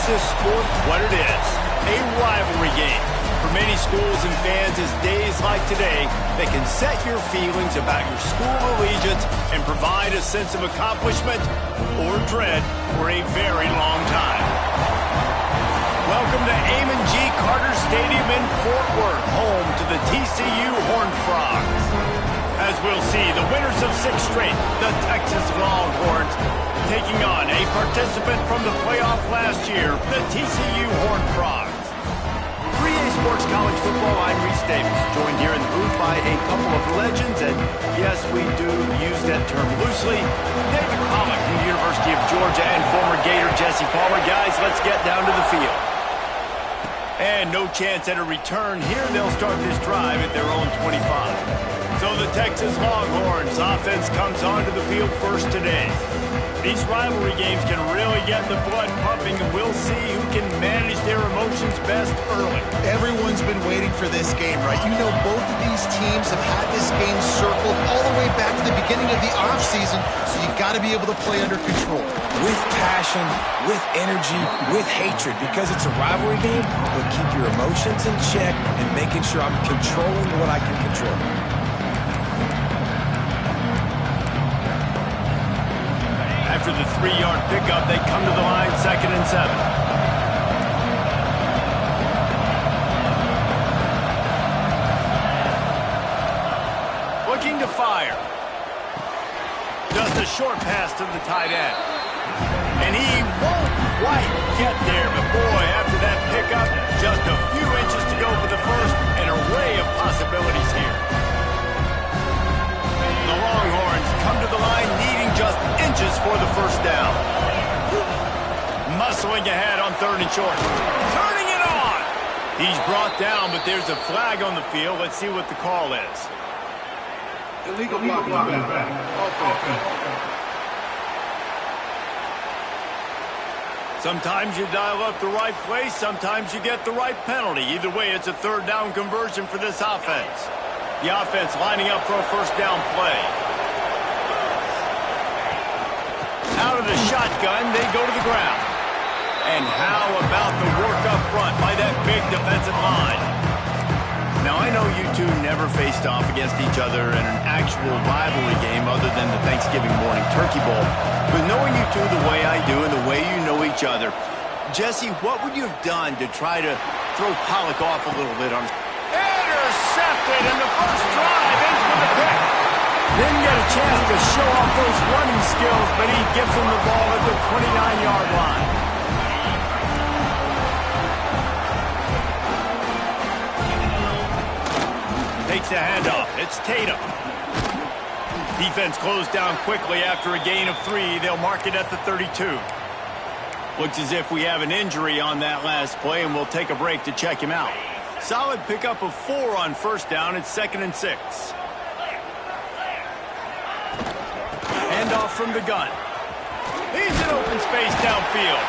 this sport what it is, a rivalry game. For many schools and fans, it's days like today that can set your feelings about your school allegiance and provide a sense of accomplishment or dread for a very long time. Welcome to Amon G. Carter Stadium in Fort Worth, home to the TCU Horned Frogs. As we'll see, the winners of 6 straight, the Texas Longhorns, taking on a participant from the playoff last year, the TCU Horned Frogs. 3A Sports College Football, I'm Reese Davis, joined here in the booth by a couple of legends, and yes, we do use that term loosely. David Pollock from the University of Georgia and former Gator Jesse Palmer. Guys, let's get down to the field. And no chance at a return here. They'll start this drive at their own 25. So the Texas Longhorns offense comes onto the field first today. These rivalry games can really get the blood pumping, and we'll see who can manage their emotions best early. Everyone's been waiting for this game, right? You know, both of these teams have had this game circled all the way back to the beginning of the offseason, so you got to be able to play under control. With passion, with energy, with hatred, because it's a rivalry game, but keep your emotions in check and making sure I'm controlling what I can control. After the 3-yard pickup, they come to the line, 2nd and 7. Looking to fire. Just a short pass to the tight end. And he won't quite get there, but boy, after that pickup, just a few inches to go for the first, an array of possibilities here. The Longhorns come to the line needing just inches for the first down. Muscling ahead on 3rd and short. Turning it on! He's brought down, but there's a flag on the field. Let's see what the call is. Illegal blocking back. Sometimes you dial up the right play, sometimes you get the right penalty. Either way, it's a 3rd down conversion for this offense. The offense lining up for a 1st down play. Out of the shotgun, they go to the ground. And how about the work up front by that big defensive line? Now, I know you two never faced off against each other in an actual rivalry game other than the Thanksgiving morning Turkey Bowl. But knowing you two the way I do and the way you know each other, Jesse, what would you have done to try to throw Pollock off a little bit on... Intercepted, and the first drive ends with a pick. Didn't get a chance to show off those running skills, but he gives him the ball at the 29-yard line. Takes the handoff. It's Tatum. Defense closed down quickly after a gain of 3. They'll mark it at the 32. Looks as if we have an injury on that last play, and we'll take a break to check him out. Solid pickup of 4 on 1st down. It's 2nd and 6. Handoff from the gun. He's in open space downfield.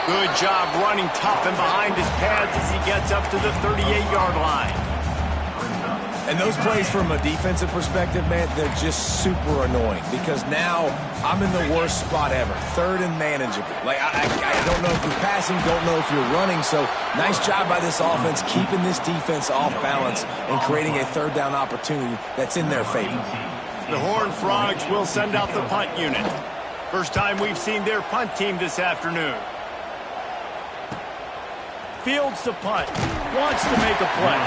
Good job running tough and behind his pads as he gets up to the 38-yard line. And those plays from a defensive perspective, man, they're just super annoying because now I'm in the worst spot ever, 3rd and manageable. Like, I don't know if you're passing, don't know if you're running, so nice job by this offense keeping this defense off balance and creating a 3rd down opportunity that's in their favor. The Horned Frogs will send out the punt unit. First time we've seen their punt team this afternoon. Fields to punt, wants to make a play,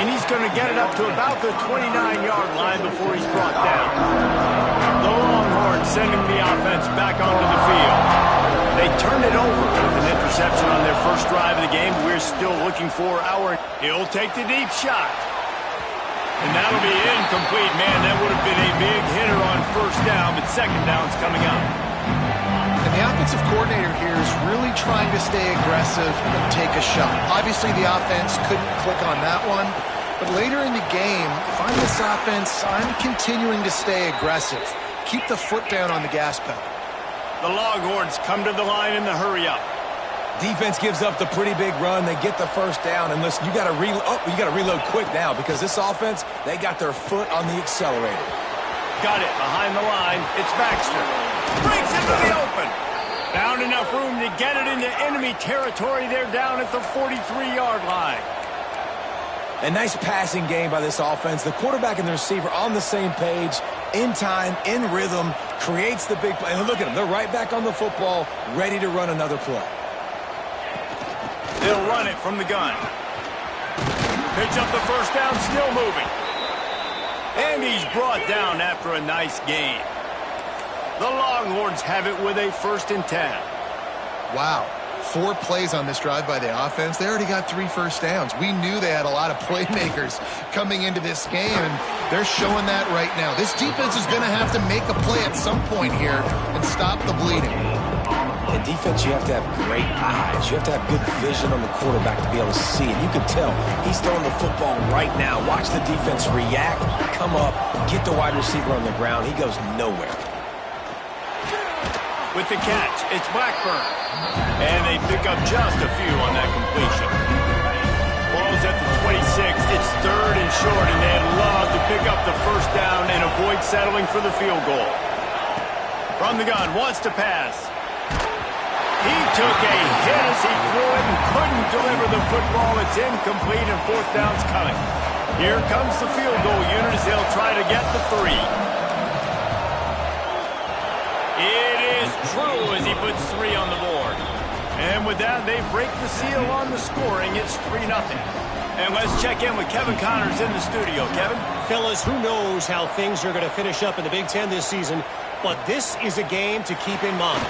and he's going to get it up to about the 29-yard line before he's brought down. The Longhorns sending the offense back onto the field. They turned it over with an interception on their first drive of the game. We're still looking for our... He'll take the deep shot. And that'll be incomplete. Man, that would have been a big hitter on 1st down, but 2nd down's coming up. And the offensive coordinator here is really trying to stay aggressive and take a shot. Obviously, the offense couldn't click on that one. But later in the game, if I'm this offense, I'm continuing to stay aggressive. Keep the foot down on the gas pedal. The Longhorns come to the line in the hurry-up. Defense gives up the pretty big run. They get the 1st down. And listen, you got to reload quick now because this offense, they got their foot on the accelerator. Got it behind the line. It's Baxter. Breaks into the open. Found enough enough room to get it into enemy territory. They're down at the 43-yard line. A nice passing game by this offense. The quarterback and the receiver on the same page, in time, in rhythm, creates the big play. And look at them. They're right back on the football, ready to run another play. They'll run it from the gun. Picks up the first down, still moving. And he's brought down after a nice gain. The Longhorns have it with a 1st and 10. Wow. 4 plays on this drive by the offense. They already got 3 first downs. We knew they had a lot of playmakers coming into this game, and they're showing that right now. This defense is going to have to make a play at some point here and stop the bleeding. In defense, you have to have great eyes. You have to have good vision on the quarterback to be able to see. And you can tell he's throwing the football right now. Watch the defense react, come up, get the wide receiver on the ground. He goes nowhere. With the catch, it's Blackburn. And they pick up just a few on that completion. Ball's at the 26. It's 3rd and short, and they'd love to pick up the first down and avoid settling for the field goal. From the gun, wants to pass. He took a hit as he threw it and couldn't deliver the football. It's incomplete, and 4th down's coming. Here comes the field goal unit as they'll try to get the 3. It is true as he puts 3 on the board. And with that, they break the seal on the scoring. It's 3-0. And let's check in with Kevin Connors in the studio. Kevin? Fellas, who knows how things are going to finish up in the Big Ten this season, but this is a game to keep in mind.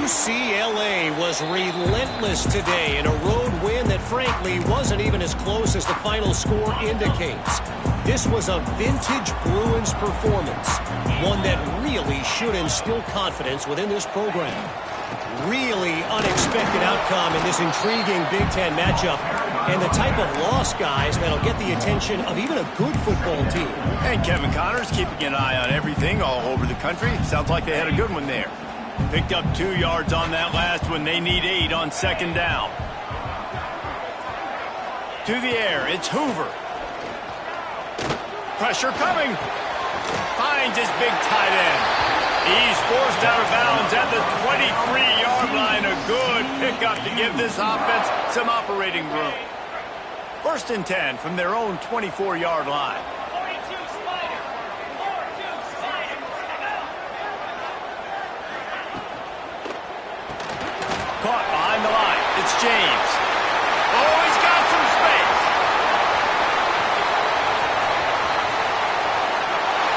UCLA was relentless today in a road win that frankly wasn't even as close as the final score indicates. This was a vintage Bruins performance, one that really should instill confidence within this program. Really unexpected outcome in this intriguing Big Ten matchup, and the type of loss, guys, that'll get the attention of even a good football team. And Kevin Connors keeping an eye on everything all over the country. Sounds like they had a good one there. Picked up 2 yards on that last one. They need 8 on 2nd down. To the air, it's Hoover. Pressure coming. Finds his big tight end. He's forced out of bounds at the 23-yard line. A good pickup to give this offense some operating room. 1st and 10 from their own 24-yard line. Caught behind the line. It's James. Oh, he's got some space.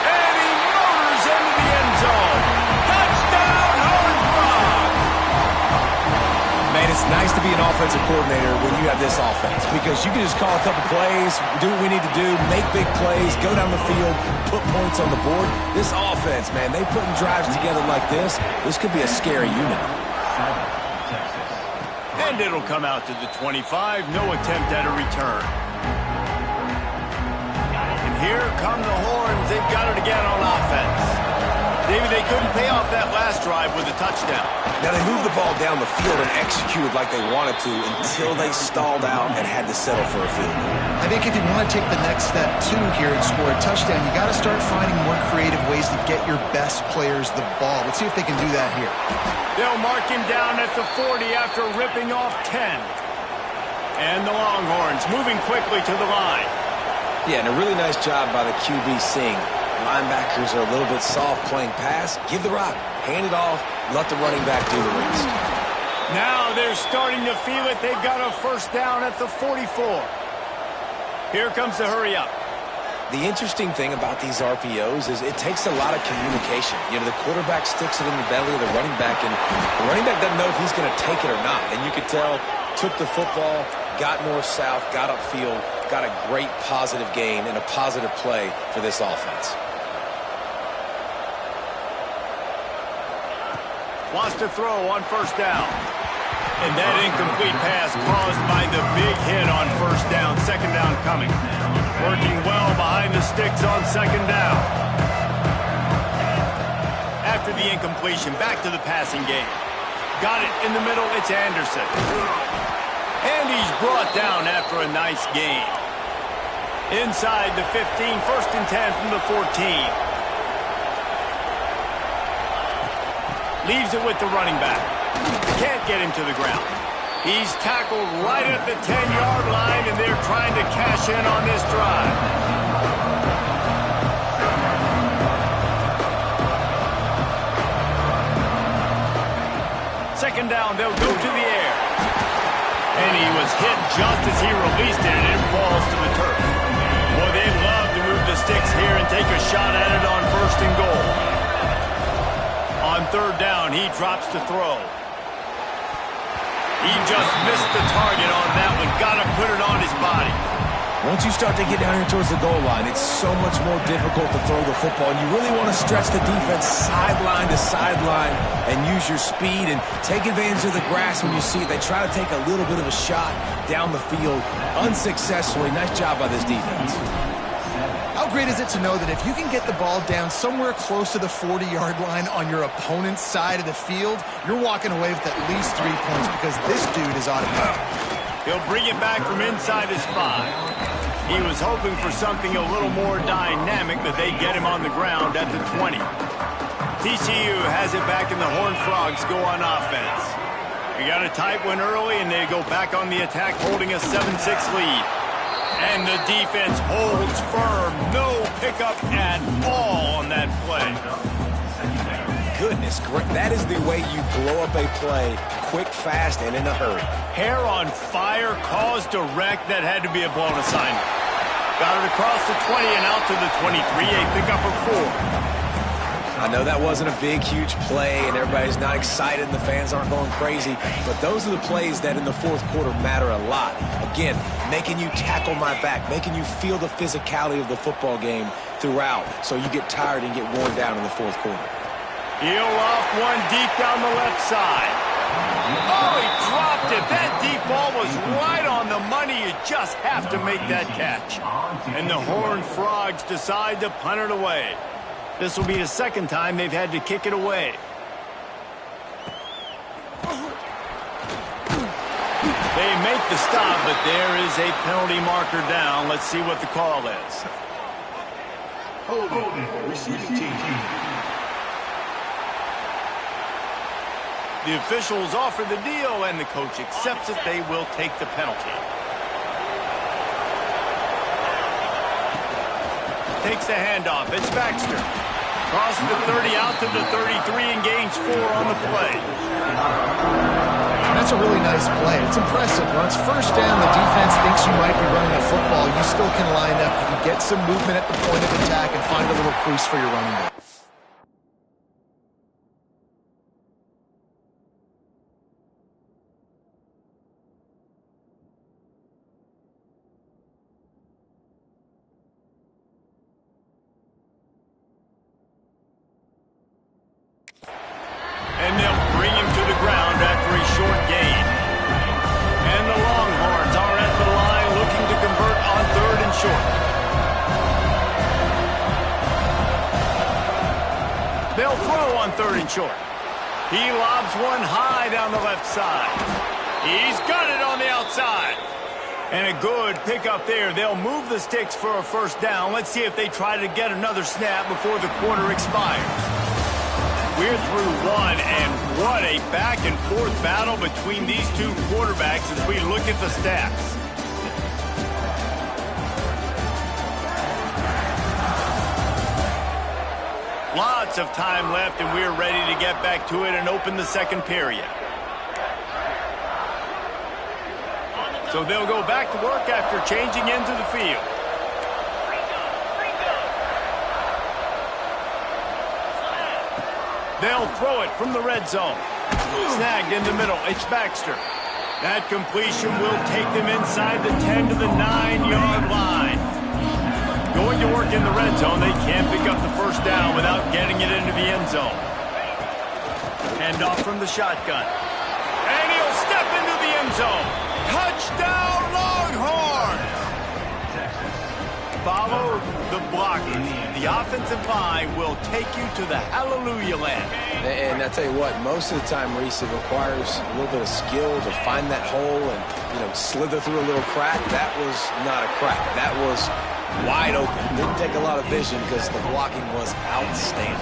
And he motors into the end zone. Touchdown, Horned Frog. Man, it's nice to be an offensive coordinator when you have this offense because you can just call a couple plays, do what we need to do, make big plays, go down the field, put points on the board. This offense, man, they putting drives together like this. This could be a scary unit. And it'll come out to the 25. No attempt at a return. And here come the Horns. They've got it again on offense. Maybe they couldn't pay off that last drive with a touchdown. Now, they moved the ball down the field and executed like they wanted to until they stalled out and had to settle for a field goal. I think if you want to take the next step, too, here and score a touchdown, you got to start finding more creative ways to get your best players the ball. Let's see if they can do that here. They'll mark him down at the 40 after ripping off 10. And the Longhorns moving quickly to the line. Yeah, and a really nice job by the QB Singh. Linebackers are a little bit soft playing pass. Give the rock, hand it off, let the running back do the rest. Now they're starting to feel it. They've got a first down at the 44. Here comes the hurry up. The interesting thing about these RPOs is it takes a lot of communication. You know, the quarterback sticks it in the belly of the running back, and the running back doesn't know if he's going to take it or not. And you could tell, took the football, got north-south, got upfield, got a great positive gain and a positive play for this offense. Wants to throw on first down. And that incomplete pass caused by the big hit on first down. 2nd down coming. Working well behind the sticks on 2nd down. After the incompletion, back to the passing game. Got it in the middle, it's Anderson. And he's brought down after a nice gain. Inside the 15, 1st and 10 from the 14. Leaves it with the running back. Can't get him to the ground. He's tackled right at the 10-yard line, and they're trying to cash in on this drive. Second down, they'll go to the air. And he was hit just as he released it, and it falls to the turf. Boy, they love to move the sticks here and take a shot at it on 1st and goal. On 3rd down, he drops to throw. He just missed the target on that one. Got to put it on his body. Once you start to get down here towards the goal line, it's so much more difficult to throw the football. And you really want to stretch the defense sideline to sideline and use your speed and take advantage of the grass when you see it. They try to take a little bit of a shot down the field unsuccessfully. Nice job by this defense. How great is it to know that if you can get the ball down somewhere close to the 40-yard line on your opponent's side of the field, you're walking away with at least 3 points because this dude is automatic. He'll bring it back from inside his 5. He was hoping for something a little more dynamic, but they get him on the ground at the 20. TCU has it back, and the Horned Frogs go on offense. We got a tight one early, and they go back on the attack, holding a 7-6 lead. And the defense holds firm. No pickup at all on that play. Goodness, that is the way you blow up a play quick, fast, and in a hurry. Hair on fire, cause direct. That had to be a blown assignment. Got it across the 20 and out to the 23. A pickup of 4. I know that wasn't a big, huge play, and everybody's not excited, and the fans aren't going crazy, but those are the plays that in the 4th quarter matter a lot. Again, making you tackle my back, making you feel the physicality of the football game throughout, so you get tired and get worn down in the 4th quarter. He'll off one deep down the left side. Oh, he dropped it. That deep ball was right on the money. You just have to make that catch. And the Horned Frogs decide to punt it away. This will be the 2nd time they've had to kick it away. They make the stop, but there is a penalty marker down. Let's see what the call is. Holding, receiving team. The officials offer the deal, and the coach accepts it. They will take the penalty. Takes the handoff. It's Baxter. Crosses the 30 out to the 33 and gains 4 on the play. That's a really nice play. It's impressive. Once 1st down, the defense thinks you might be running the football. You still can line up. You can get some movement at the point of attack and find a little crease for your running back. And they'll bring him to the ground after a short gain. And the Longhorns are at the line looking to convert on 3rd and short. They'll throw on 3rd and short. He lobs one high down the left side. He's got it on the outside. And a good pickup there. They'll move the sticks for a 1st down. Let's see if they try to get another snap before the quarter expires. We're through 1, and what a back-and-forth battle between these two quarterbacks as we look at the stats. Lots of time left, and we're ready to get back to it and open the 2nd period. So they'll go back to work after changing into the field. They'll throw it from the red zone. Snagged in the middle. It's Baxter. That completion will take them inside the 10 to the 9-yard line. Going to work in the red zone. They can't pick up the 1st down without getting it into the end zone. Hand off from the shotgun. And he'll step into the end zone. Touchdown, Longhorns! Follow the blockers. The offensive line will take you to the hallelujah land. And I tell you what, most of the time, Reese, it requires a little bit of skill to find that hole and, slither through a little crack. That was not a crack. That was wide open. Didn't take a lot of vision because the blocking was outstanding.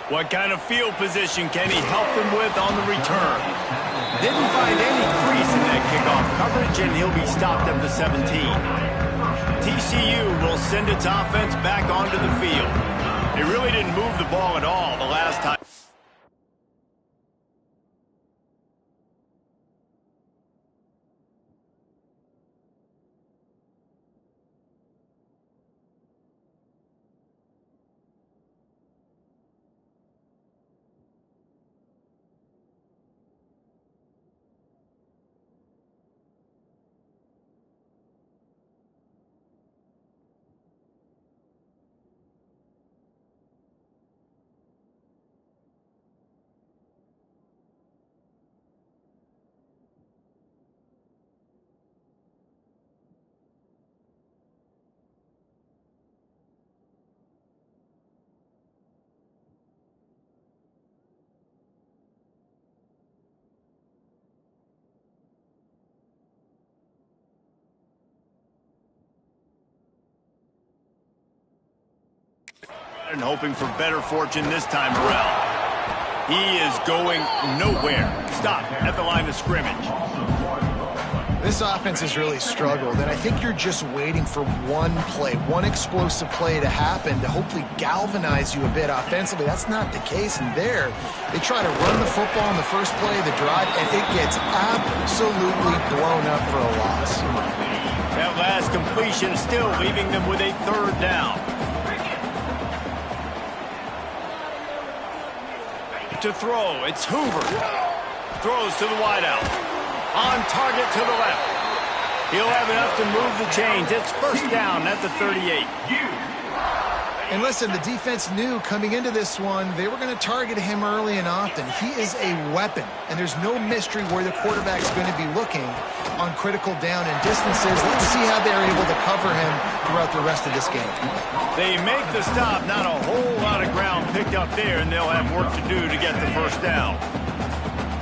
What kind of field position can he help them with on the return? Didn't find any crease in that kickoff coverage, and he'll be stopped at the 17. TCU will send its offense back onto the field. It really didn't move the ball at all the last time. And hoping for better fortune this time around. He is going nowhere. Stop at the line of scrimmage. This offense has really struggled, and I think you're just waiting for one play, one explosive play to happen to hopefully galvanize you a bit offensively. That's not the case, and there they try to run the football in the first play of the drive, and it gets absolutely blown up for a loss. That last completion still leaving them with a third down. To throw, it's Hoover. Throws to the wideout. On target to the left. He'll have enough to move the chains. It's first down at the 38. And listen, the defense knew coming into this one, they were going to target him early and often. He is a weapon, and there's no mystery where the quarterback's going to be looking on critical down and distances. Let's see how they're able to cover him throughout the rest of this game. They make the stop. Not a whole lot of ground picked up there, and they'll have work to do to get the first down.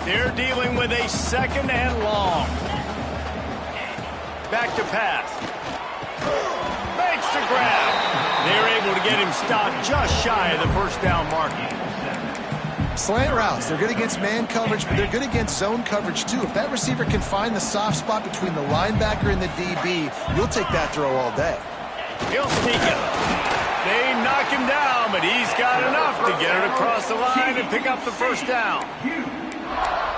They're dealing with a second and long. Back to pass. Makes the grab. They're able to get him stopped just shy of the first down marker. Slant routes, they're good against man coverage, but they're good against zone coverage too. If that receiver can find the soft spot between the linebacker and the DB, you'll take that throw all day. He'll sneak it. They knock him down, but he's got enough to get it across the line and pick up the first down.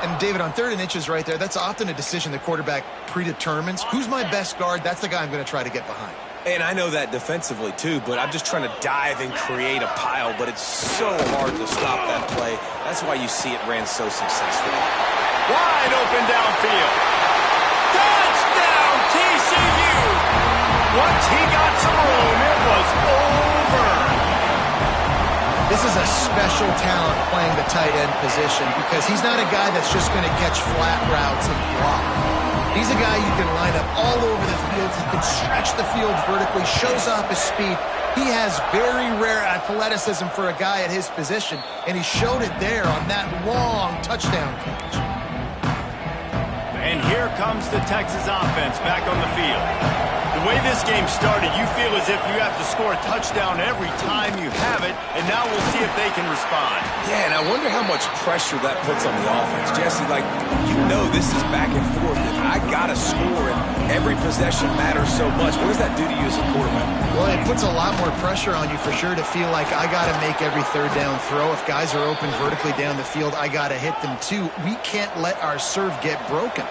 And David, on 3rd and inches right there, that's often a decision the quarterback predetermines. Who's my best guard? That's the guy I'm going to try to get behind. And I know that defensively, too, but I'm just trying to dive and create a pile, but it's so hard to stop that play. That's why you see it ran so successfully. Wide open downfield. Touchdown, TCU! Once he got some room, it was over. This is a special talent playing the tight end position because he's not a guy that's just going to catch flat routes and block. He's a guy you can line up all over the field. He can stretch the field vertically, shows off his speed. He has very rare athleticism for a guy at his position, and he showed it there on that long touchdown catch. And here comes the Texas offense back on the field. The way this game started, you feel as if you have to score a touchdown every time you have it, and now we'll see if they can respond. Yeah, and I wonder how much pressure that puts on the offense. Jesse, like, you know this is back and forth, and I got to score, and every possession matters so much. What does that do to you as a quarterback? Well, it puts a lot more pressure on you for sure to feel like I got to make every third down throw. If guys are open vertically down the field, I got to hit them too. We can't let our serve get broken.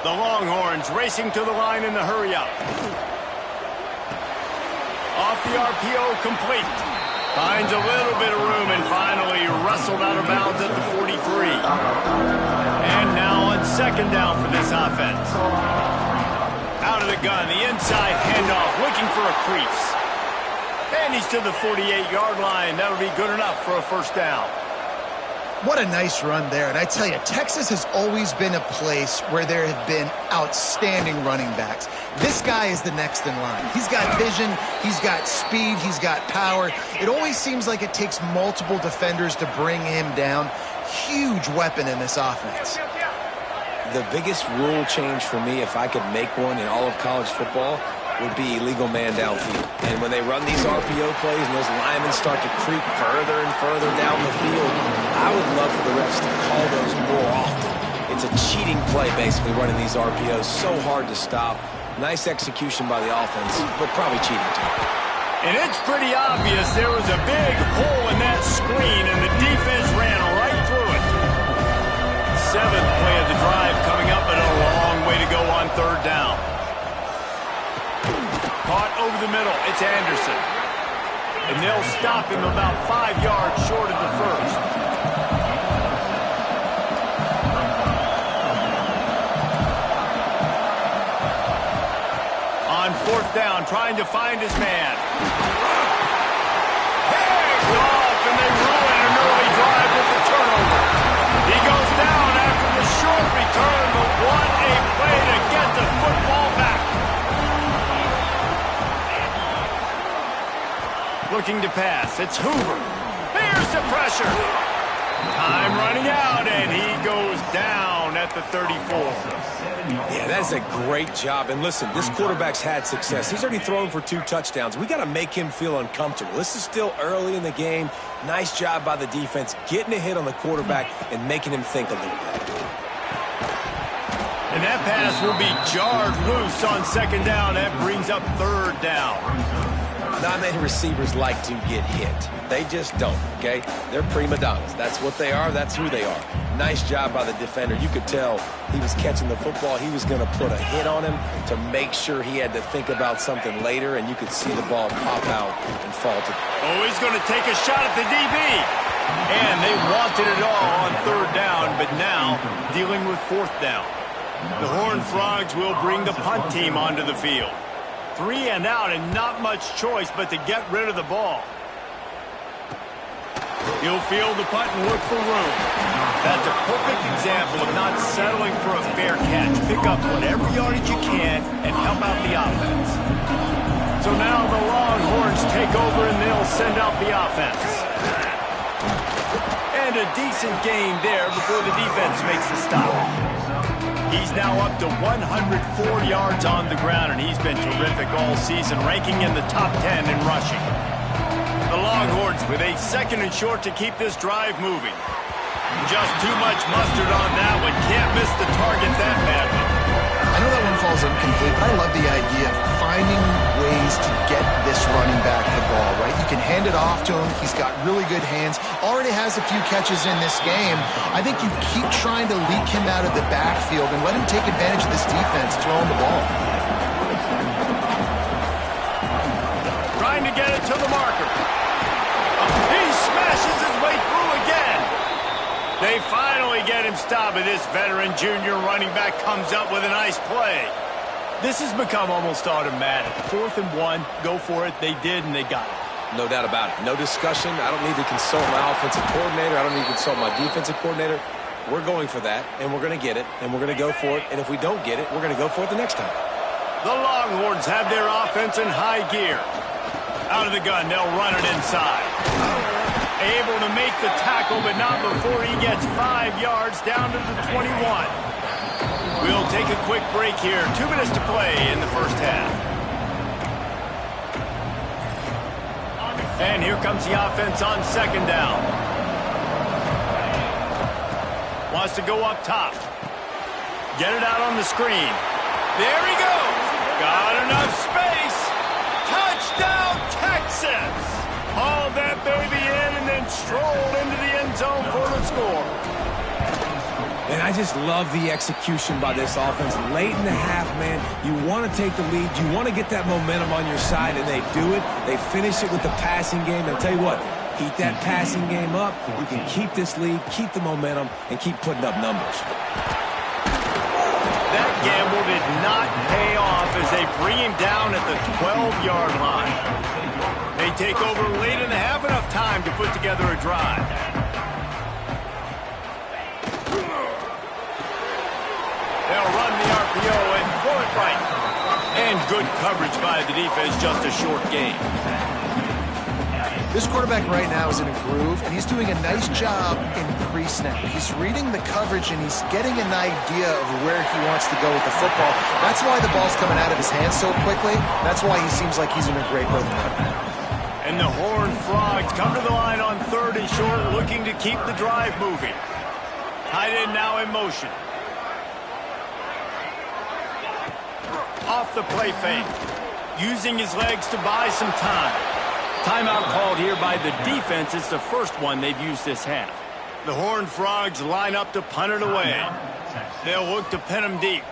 The Longhorns racing to the line in the hurry-up. Off the RPO, complete. Finds a little bit of room and finally wrestled out of bounds at the 43. And now on second down for this offense. Out of the gun, the inside handoff, looking for a crease. And he's to the 48-yard line. That'll be good enough for a first down. What a nice run there. And I tell you, Texas has always been a place where there have been outstanding running backs. This guy is the next in line. He's got vision, he's got speed, he's got power. It always seems like it takes multiple defenders to bring him down. Huge weapon in this offense. The biggest rule change for me, if I could make one in all of college football, would be illegal man downfield. And when they run these RPO plays and those linemen start to creep further and further down the field, I would love for the refs to call those more often. It's a cheating play, basically, running these RPOs. So hard to stop. Nice execution by the offense, but probably cheating too. And it's pretty obvious there was a big hole in that screen, and the defense ran right through it. Seventh play of the drive coming up, but a long way to go on third down. Caught over the middle. It's Anderson. And they'll stop him about 5 yards short of the first. On fourth down, trying to find his man. Picked off, and they ruin an early drive with the turnover. He goes down after the short return, but what a play to get the football back. Looking to pass. It's Hoover. Here's the pressure. Time running out, and he goes down at the 34. Yeah, that's a great job. And listen, this quarterback's had success. He's already thrown for 2 touchdowns. We got to make him feel uncomfortable. This is still early in the game. Nice job by the defense, getting a hit on the quarterback and making him think a little bit. And that pass will be jarred loose on second down. That brings up third down. Not many receivers like to get hit. They just don't, okay? They're prima donnas. That's what they are. That's who they are. Nice job by the defender. You could tell he was catching the football. He was going to put a hit on him to make sure he had to think about something later, and you could see the ball pop out and fall to. Oh, he's going to take a shot at the DB. And they wanted it all on third down, but now dealing with fourth down. The Horned Frogs will bring the punt team onto the field. 3 and out, and not much choice but to get rid of the ball. He'll field the punt and look for room. That's a perfect example of not settling for a fair catch. Pick up whatever yardage you can and help out the offense. So now the Longhorns take over and they'll send out the offense. And a decent gain there before the defense makes the stop. He's now up to 104 yards on the ground, and he's been terrific all season, ranking in the top 10 in rushing. The Longhorns with a second and short to keep this drive moving. Just too much mustard on that one. Can't miss the target that badly. I know that one falls incomplete, but I love the idea of finding ways to get this running back the ball, right? You can hand it off to him. He's got really good hands. Already has a few catches in this game. I think you keep trying to leak him out of the backfield and let him take advantage of this defense throwing the ball. Trying to get it to the marker. He smashes his way through again. They finally get him stopped, and this veteran junior running back comes up with a nice play. This has become almost automatic. 4th and 1, go for it. They did, and they got it. No doubt about it. No discussion. I don't need to consult my offensive coordinator. I don't need to consult my defensive coordinator. We're going for that, and we're going to get it, and we're going to go for it. And if we don't get it, we're going to go for it the next time. The Longhorns have their offense in high gear. Out of the gun, they'll run it inside. Able to make the tackle, but not before he gets 5 yards down to the 21. We'll take a quick break here. 2 minutes to play in the first half. And here comes the offense on second down. Wants to go up top. Get it out on the screen. There he goes. Got enough space. Touchdown, Texas. Haul that baby in and then stroll into the end zone for the score. And I just love the execution by this offense. Late in the half, man, you want to take the lead. You want to get that momentum on your side, and they do it. They finish it with the passing game. And I'll tell you what, keep that passing game up. You can keep this lead, keep the momentum, and keep putting up numbers. That gamble did not pay off as they bring him down at the 12-yard line. They take over late in the half, enough time to put together a drive. They'll run the RPO and throw it right. And good coverage by the defense, just a short gain. This quarterback right now is in a groove, and he's doing a nice job in pre-snap. He's reading the coverage, and he's getting an idea of where he wants to go with the football. That's why the ball's coming out of his hands so quickly. That's why he seems like he's in a great rhythm right now. And the Horned Frogs come to the line on 3rd and short, looking to keep the drive moving. Tight end now in motion. Off the play fake. Using his legs to buy some time. Timeout called here by the defense. It's the first one they've used this half. The Horned Frogs line up to punt it away. They'll look to pin him deep.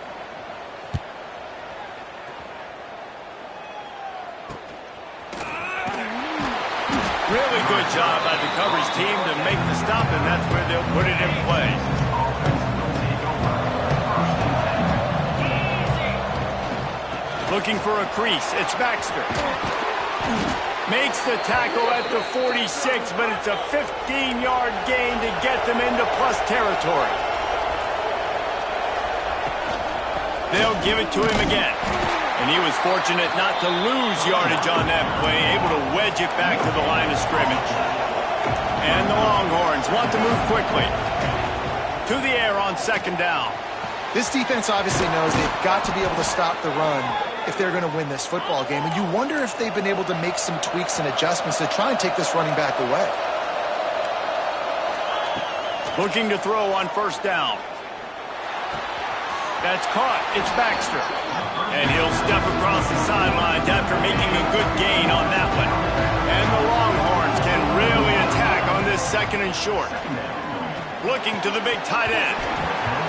Really good job by the coverage team to make the stop, and that's where they'll put it in play. Looking for a crease. It's Baxter. Makes the tackle at the 46, but it's a 15-yard gain to get them into plus territory. They'll give it to him again. And he was fortunate not to lose yardage on that play, able to wedge it back to the line of scrimmage. And the Longhorns want to move quickly. To the air on 2nd down. This defense obviously knows they've got to be able to stop the run if they're going to win this football game. And you wonder if they've been able to make some tweaks and adjustments to try and take this running back away. Looking to throw on 1st down. That's caught. It's Baxter. And he'll step across the sidelines after making a good gain on that one. And the Longhorns can really attack on this 2nd and short. Looking to the big tight end.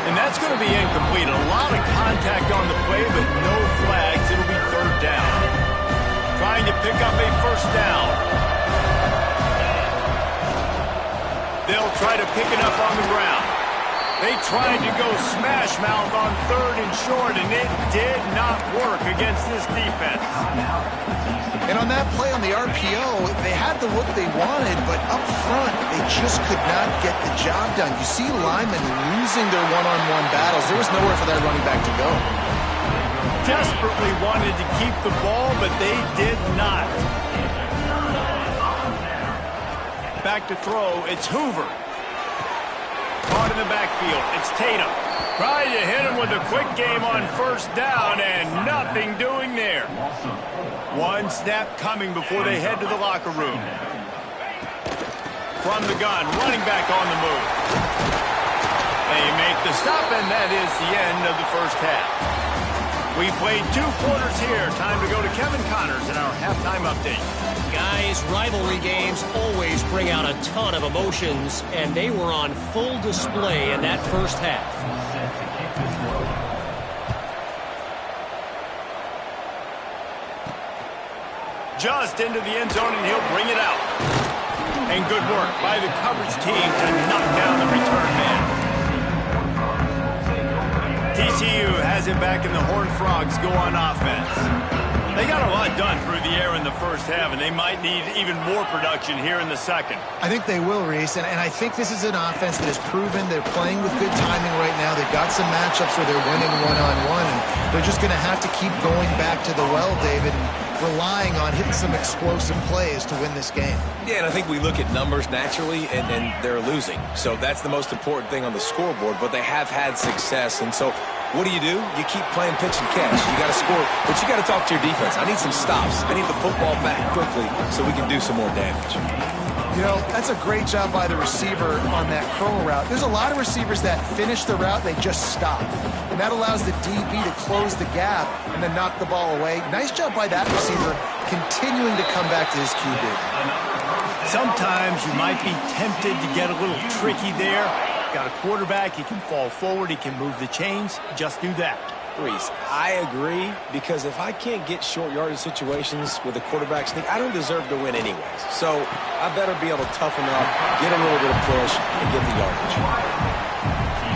And that's going to be incomplete. A lot of contact on the play, but no flags. It'll be 3rd down. Trying to pick up a 1st down. They'll try to pick it up on the ground. They tried to go smash mouth on 3rd and short, and it did not work against this defense. And on that play on the RPO, they had the look they wanted, but up front, they just could not get the job done. You see linemen losing their one-on-one battles. There was nowhere for that running back to go. Desperately wanted to keep the ball, but they did not. Back to throw, it's Hoover. Caught in the backfield, it's Tatum. Trying to hit him with a quick game on 1st down, and nothing doing there. One snap coming before they head to the locker room. From the gun, running back on the move. They make the stop, and that is the end of the 1st half. We played 2 quarters here. Time to go to Kevin Connors in our halftime update. Guys, rivalry games always bring out a ton of emotions, and they were on full display in that 1st half. Just into the end zone, and he'll bring it out. And good work by the coverage team to knock down the return man. TCU has it back, and the Horned Frogs go on offense. They got a lot done through the air in the 1st half, and they might need even more production here in the 2nd. I think they will, Reese, and I think this is an offense that has proven they're playing with good timing right now. They've got some matchups where they're winning one-on-one, and they're just going to have to keep going back to the well, David, and relying on hitting some explosive plays to win this game. Yeah, and I think we look at numbers naturally, and they're losing. So that's the most important thing on the scoreboard, but they have had success, and so what do? You keep playing pitch and catch. You got to score, but you got to talk to your defense. I need some stops. I need the football back quickly so we can do some more damage. You know, that's a great job by the receiver on that curl route. There's a lot of receivers that finish the route, they just stop. And that allows the DB to close the gap and then knock the ball away. Nice job by that receiver continuing to come back to his QB. Sometimes you might be tempted to get a little tricky there. Got a quarterback, he can fall forward, he can move the chains. Just do that. Reese, I agree, because if I can't get short yardage situations with a quarterback sneak, I don't deserve to win anyways. So I better be able to toughen up, get a little bit of push, and get the yardage.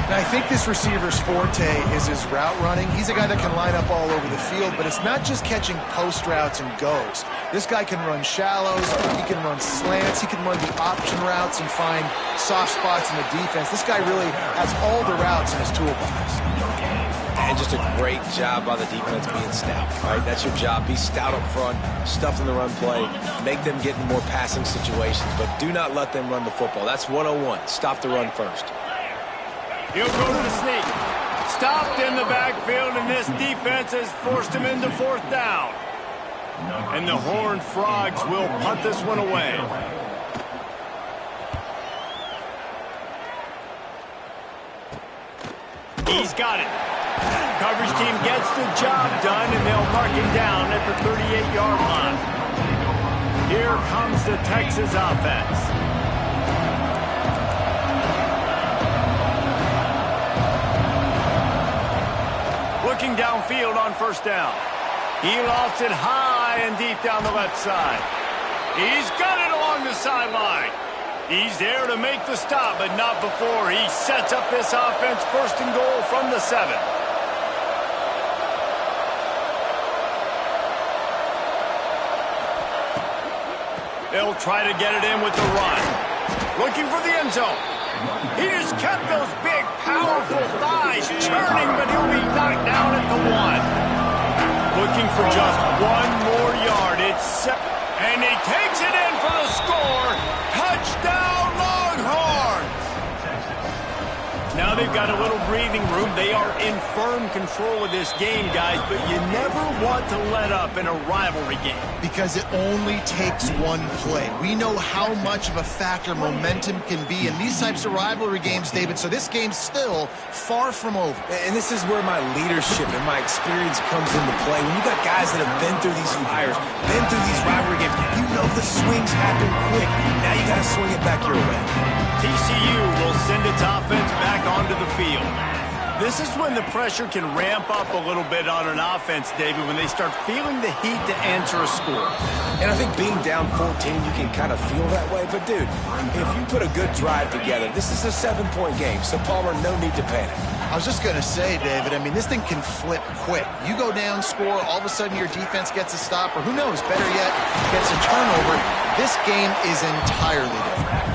Now, I think this receiver's forte is his route running. He's a guy that can line up all over the field, but it's not just catching post routes and goes. This guy can run shallows, he can run slants, he can run the option routes and find soft spots in the defense. This guy really has all the routes in his toolbox. And just a great job by the defense being stout, right? That's your job. Be stout up front, stuff in the run play, make them get in more passing situations, but do not let them run the football. That's 101. Stop the run first. He'll go to the sneak. Stopped in the backfield, and this defense has forced him into fourth down. And the Horned Frogs will punt this one away. He's got it. Coverage team gets the job done, and they'll mark him down at the 38-yard line. Here comes the Texas offense. Looking downfield on first down. He lofts it high and deep down the left side. He's got it along the sideline. He's there to make the stop, but not before he sets up this offense first and goal from the 7. They'll try to get it in with the run. Looking for the end zone. He just kept those big, powerful thighs churning, but he'll be knocked down at the 1. Looking for just one more yard. It's set, and he takes it in for the score. Touchdown, Longhorns! Now they've got a little breathing room. They are in firm control of this game, guys, but you never want to let up in a rivalry game. Because it only takes one play. We know how much of a factor momentum can be in these types of rivalry games, David, so this game's still far from over. And this is where my leadership and my experience comes into play. When you got guys that have been through these fires, been through these rivalry games, you know the swings happen quick. Now you got to swing it back your way. TCU will send its offense back onto the field. This is when the pressure can ramp up a little bit on an offense, David, when they start feeling the heat to answer a score. And I think being down 14, you can kind of feel that way. But, dude, if you put a good drive together, this is a 7-point game. So, Palmer, no need to panic. I was just going to say, David, I mean, this thing can flip quick. You go down, score, all of a sudden your defense gets a stop, or who knows, better yet, gets a turnover. This game is entirely different.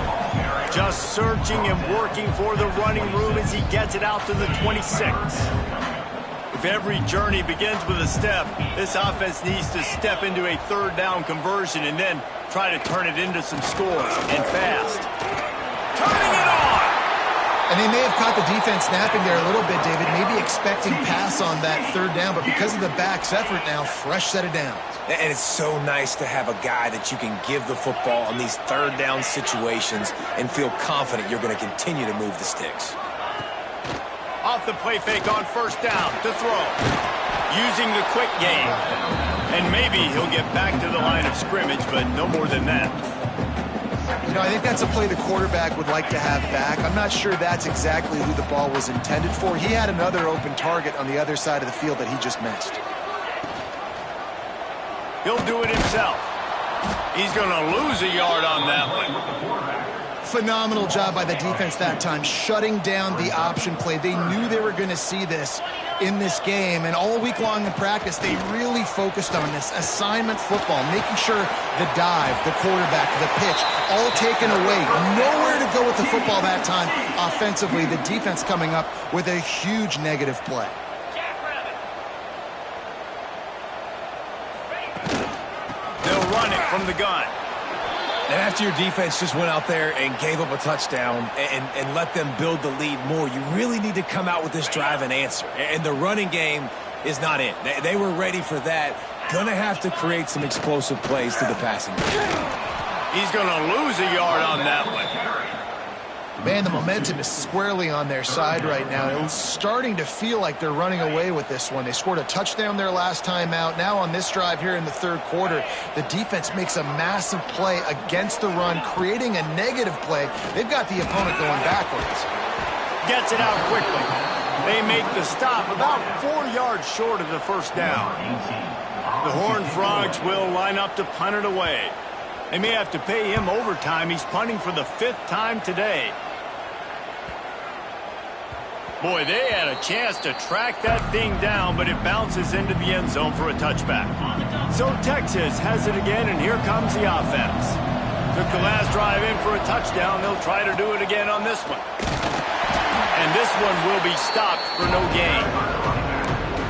Just searching and working for the running room as he gets it out to the 26. If every journey begins with a step, this offense needs to step into a third down conversion and then try to turn it into some scores, and fast. Turning it on! And they may have caught the defense snapping there a little bit, David, maybe expecting pass on that third down, but because of the back's effort now, fresh set of downs. And it's so nice to have a guy that you can give the football on these third down situations and feel confident you're going to continue to move the sticks. Off the play fake on first down to throw. Using the quick game. And maybe he'll get back to the line of scrimmage, but no more than that. You know, I think that's a play the quarterback would like to have back. I'm not sure that's exactly who the ball was intended for. He had another open target on the other side of the field that he just missed. He'll do it himself. He's going to lose a yard on that one. Phenomenal job by the defense that time, shutting down the option play. They knew they were going to see this in this game, and all week long in practice, they really focused on this assignment football, making sure the dive, the quarterback, the pitch, all taken away. Nowhere to go with the football that time offensively. The defense coming up with a huge negative play. They'll run it from the gun. And after your defense just went out there and gave up a touchdown and let them build the lead more, you really need to come out with this drive and answer. And the running game is not in. They were ready for that. Going to have to create some explosive plays to the passing game. He's going to lose a yard on that one. Man, the momentum is squarely on their side right now. It's starting to feel like they're running away with this one. They scored a touchdown their last time out. Now on this drive here in the third quarter, the defense makes a massive play against the run, creating a negative play. They've got the opponent going backwards. Gets it out quickly. They make the stop about 4 yards short of the first down. The Horned Frogs will line up to punt it away. They may have to pay him overtime. He's punting for the 5th time today. Boy, they had a chance to track that thing down, but it bounces into the end zone for a touchback. So Texas has it again, and here comes the offense. Took the last drive in for a touchdown. They'll try to do it again on this one. And this one will be stopped for no gain.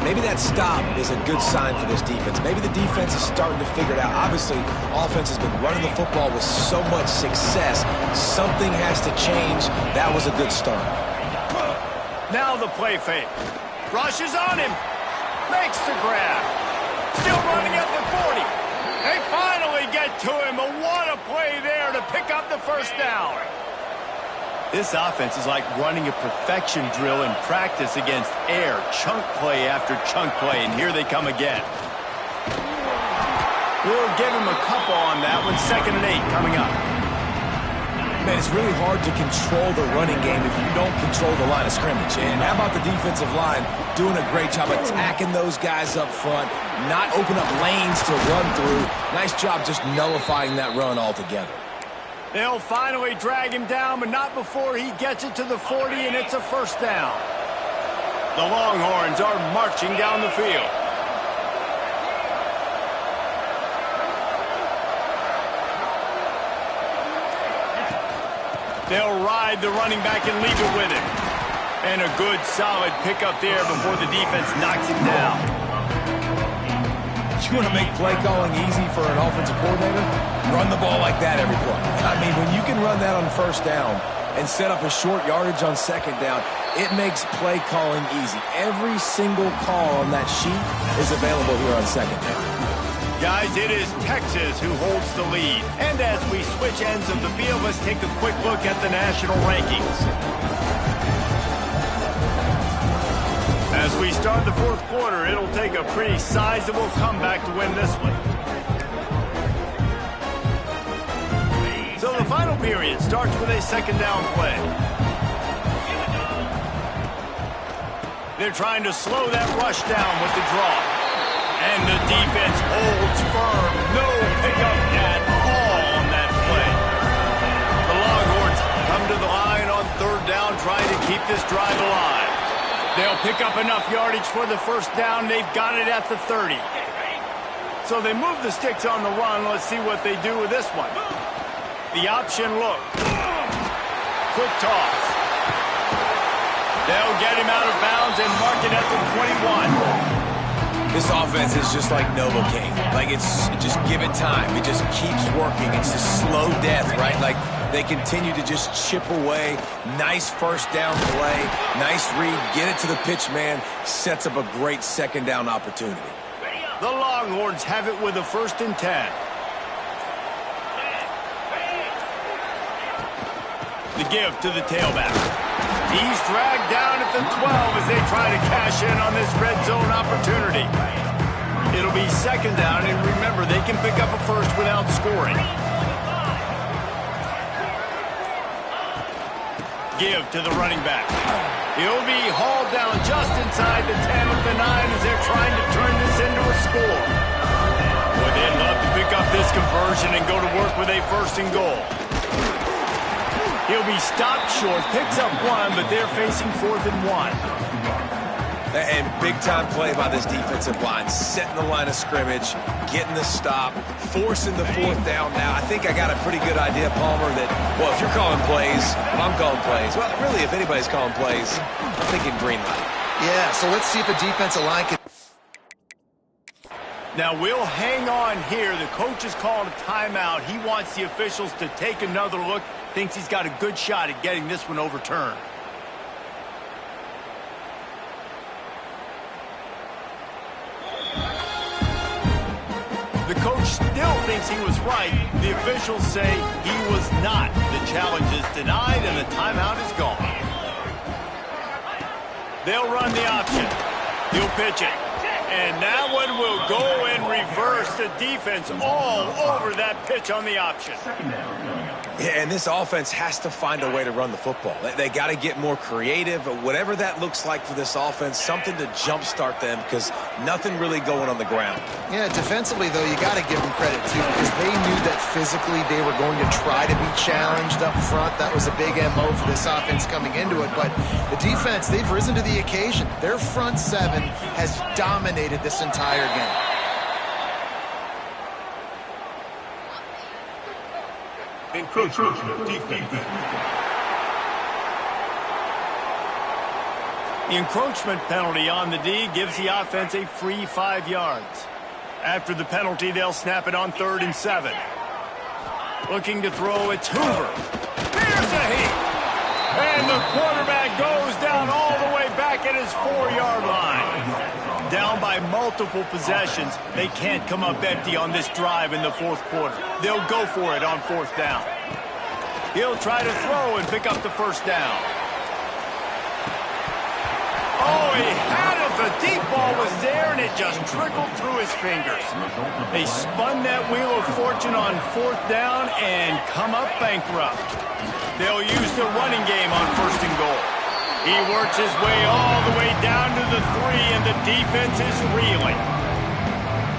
maybe that stop is a good sign for this defense. Maybe the defense is starting to figure it out. Obviously, offense has been running the football with so much success. Something has to change. That was a good start. Now the play fake. Rushes on him. Makes the grab. Still running at the 40. They finally get to him. But what a play there to pick up the first down. This offense is like running a perfection drill in practice against air. Chunk play after chunk play, and here they come again. We'll give him a couple on that one. 2nd and 8 coming up. Man, it's really hard to control the running game if you don't control the line of scrimmage. And how about the defensive line doing a great job attacking those guys up front, not open up lanes to run through. Nice job just nullifying that run altogether. They'll finally drag him down, but not before he gets it to the 40, and it's a first down. The Longhorns are marching down the field. They'll ride the running back and leave it with him. And a good, solid pickup there before the defense knocks him down. You want to make play calling easy for an offensive coordinator? Run the ball like that every play. I mean, when you can run that on first down and set up a short yardage on 2nd down, it makes play calling easy. Every single call on that sheet is available here on 2nd down. Guys, it is Texas who holds the lead. And as we switch ends of the field, let's take a quick look at the national rankings. As we start the 4th quarter, it'll take a pretty sizable comeback to win this one. So the final period starts with a 2nd down play. They're trying to slow that rush down with the draw. And the defense holds firm. No pickup at all on that play. The Longhorns come to the line on 3rd down, trying to keep this drive alive. They'll pick up enough yardage for the first down. They've got it at the 30. So they move the sticks on the run. Let's see what they do with this one. The option look. Quick toss. They'll get him out of bounds and mark it at the 21. This offense is just like Novocaine. Like, it's just give it time. It just keeps working. It's just slow death, right? Like, they continue to just chip away. Nice first down play. Nice read. Get it to the pitch man. Sets up a great 2nd down opportunity. The Longhorns have it with a 1st and 10. The give to the tailback. He's dragged down at the 12 as they try to cash in on this red zone opportunity. It'll be 2nd down, and remember, they can pick up a first without scoring. Give to the running back. He'll be hauled down just inside the 10 at the 9 as they're trying to turn this into a score. Boy, they'd love to pick up this conversion and go to work with a 1st and goal. He'll be stopped short, picks up 1, but they're facing 4th and 1. And big-time play by this defensive line, setting the line of scrimmage, getting the stop, forcing the 4th down now. I think I got a pretty good idea, Palmer, that, well, if you're calling plays, if I'm calling plays, well, really, if anybody's calling plays, I'm thinking green light. Yeah, so let's see if a defensive line can... Now, we'll hang on here. The coach has called a timeout. He wants the officials to take another look. Thinks he's got a good shot at getting this one overturned. The coach still thinks he was right. The officials say he was not. The challenge is denied, and the timeout is gone. They'll run the option. He'll pitch it. And that one will go and reverse the defense all over that pitch on the option. Yeah, and this offense has to find a way to run the football. They got to get more creative, whatever that looks like for this offense, something to jumpstart them because nothing really going on the ground. Yeah, defensively, though, you got to give them credit, too, because they knew that physically they were going to try to be challenged up front. That was a big MO for this offense coming into it. But the defense, they've risen to the occasion. Their front 7 has dominated this entire game. The encroachment penalty on the D gives the offense a free 5 yards. After the penalty, they'll snap it on 3rd and 7. Looking to throw, it's Hoover. Here's a heat. And the quarterback goes down all the way back at his 4-yard line. Down by multiple possessions, they can't come up empty on this drive in the 4th quarter. They'll go for it on 4th down. He'll try to throw and pick up the 1st down. Oh, he had it. The deep ball was there, and it just trickled through his fingers. They spun that wheel of fortune on 4th down and come up bankrupt. They'll use their running game on 1st and goal. He works his way all the way down to the 3, and the defense is reeling.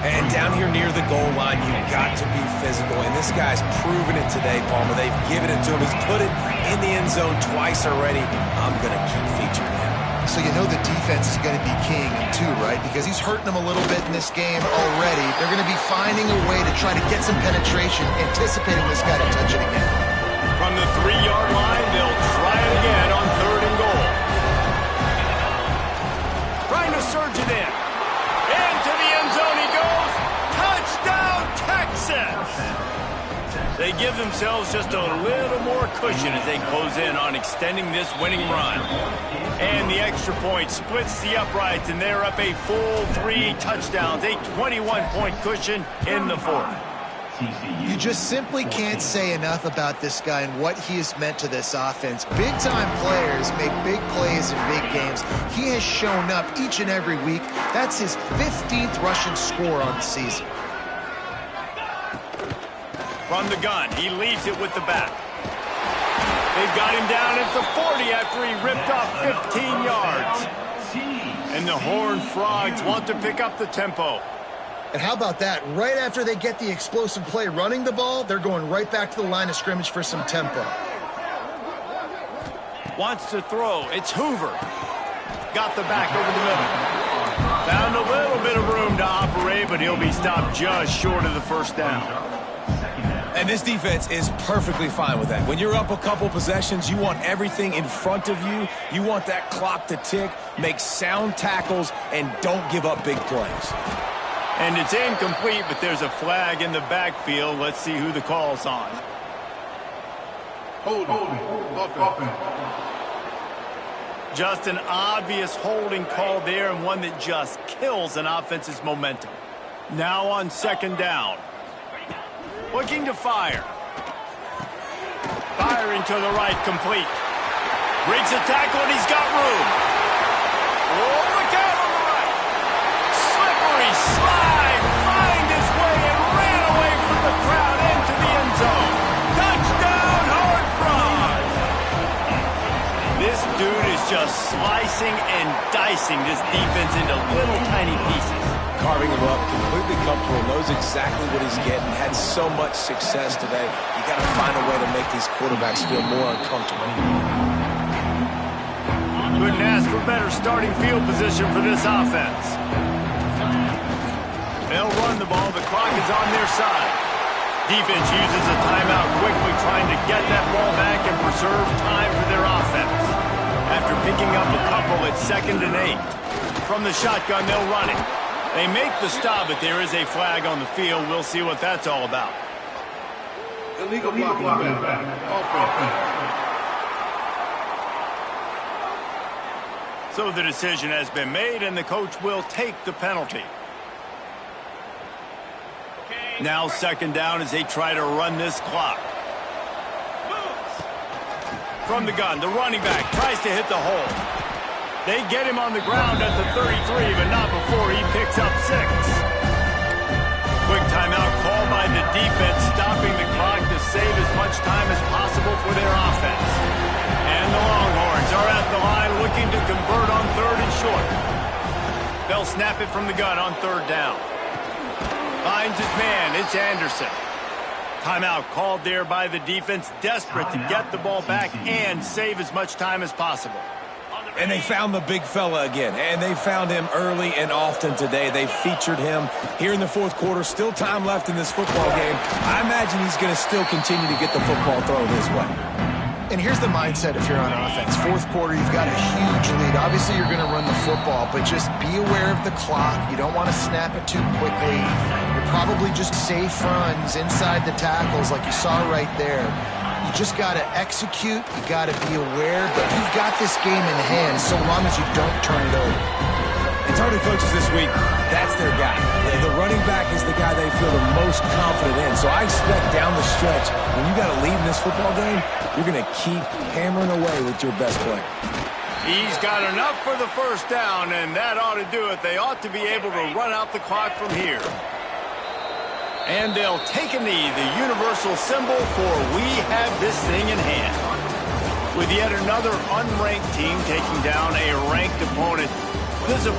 And down here near the goal line, you've got to be physical. And this guy's proven it today, Palmer. They've given it to him. He's put it in the end zone twice already. I'm going to keep featuring him. So you know the defense is going to be keying him too, right? Because he's hurting them a little bit in this game already. They're going to be finding a way to try to get some penetration, anticipating this guy to touch it again. From the 3-yard line, they'll try it again on 3rd and goal. Trying to surge it in. Into the end zone he goes. Touchdown, Texas! They give themselves just a little more cushion as they close in on extending this winning run. And the extra point splits the uprights, and they're up a full 3 touchdowns, a 21-point cushion in the 4th. You just simply can't say enough about this guy and what he has meant to this offense. Big-time players make big plays in big games. He has shown up each and every week. That's his 15th rushing score on the season. From the gun, he leaves it with the back. They've got him down at the 40 after he ripped off 15 yards. And the Horned Frogs want to pick up the tempo. And how about that? Right after they get the explosive play running the ball, they're going right back to the line of scrimmage for some tempo. Wants to throw. It's Hoover. Got the back over the middle. Found a little bit of room to operate, but he'll be stopped just short of the 1st down. And this defense is perfectly fine with that. When you're up a couple possessions, you want everything in front of you. You want that clock to tick, make sound tackles, and don't give up big plays. And it's incomplete, but there's a flag in the backfield. Let's see who the call's on. Holding. Just an obvious holding call there, and one that just kills an offense's momentum. Now on 2nd down. Looking to fire. Firing to the right, complete. Breaks a tackle, and he's got room. Oh, look out on the right. Slippery slide. Find his way and ran away from the crowd into the end zone. Touchdown, Horned Frogs. This dude is just slicing and dicing this defense into little tiny pieces. Carving him up, completely comfortable, knows exactly what he's getting, had so much success today. You got to find a way to make these quarterbacks feel more uncomfortable. Couldn't ask for better starting field position for this offense. They'll run the ball. The clock is on their side. Defense uses a timeout quickly, trying to get that ball back and preserve time for their offense. After picking up a couple at 2nd and 8. From the shotgun, they'll run it. They make the stop, but there is a flag on the field. We'll see what that's all about. Illegal blocking back. So the decision has been made, and the coach will take the penalty. Now 2nd down as they try to run this clock. From the gun, the running back tries to hit the hole. They get him on the ground at the 33, but not before he picks up 6. Quick timeout called by the defense, stopping the clock to save as much time as possible for their offense. And the Longhorns are at the line looking to convert on 3rd and short. They'll snap it from the gun on 3rd down. Finds his man. It's Anderson. Timeout called there by the defense, desperate to get the ball back and save as much time as possible. And they found the big fella again, and they found him early and often today. They featured him here in the 4th quarter. Still time left in this football game. I imagine he's going to still continue to get the football thrown his way. And here's the mindset if you're on offense. Fourth quarter, you've got a huge lead. Obviously, you're going to run the football, but just be aware of the clock. You don't want to snap it too quickly. You're probably just safe runs inside the tackles like you saw right there. You just got to execute. You got to be aware, but you've got this game in hand so long as you don't turn it over. And target coaches this week, that's their guy. The running back is the guy they feel the most confident in. So I expect down the stretch, when you got to lead in this football game, you're going to keep hammering away with your best player. He's got enough for the first down, and that ought to do it. They ought to be able to run out the clock from here. And they'll take a knee, the universal symbol for we have this thing in hand. With yet another unranked team taking down a ranked opponent, this is a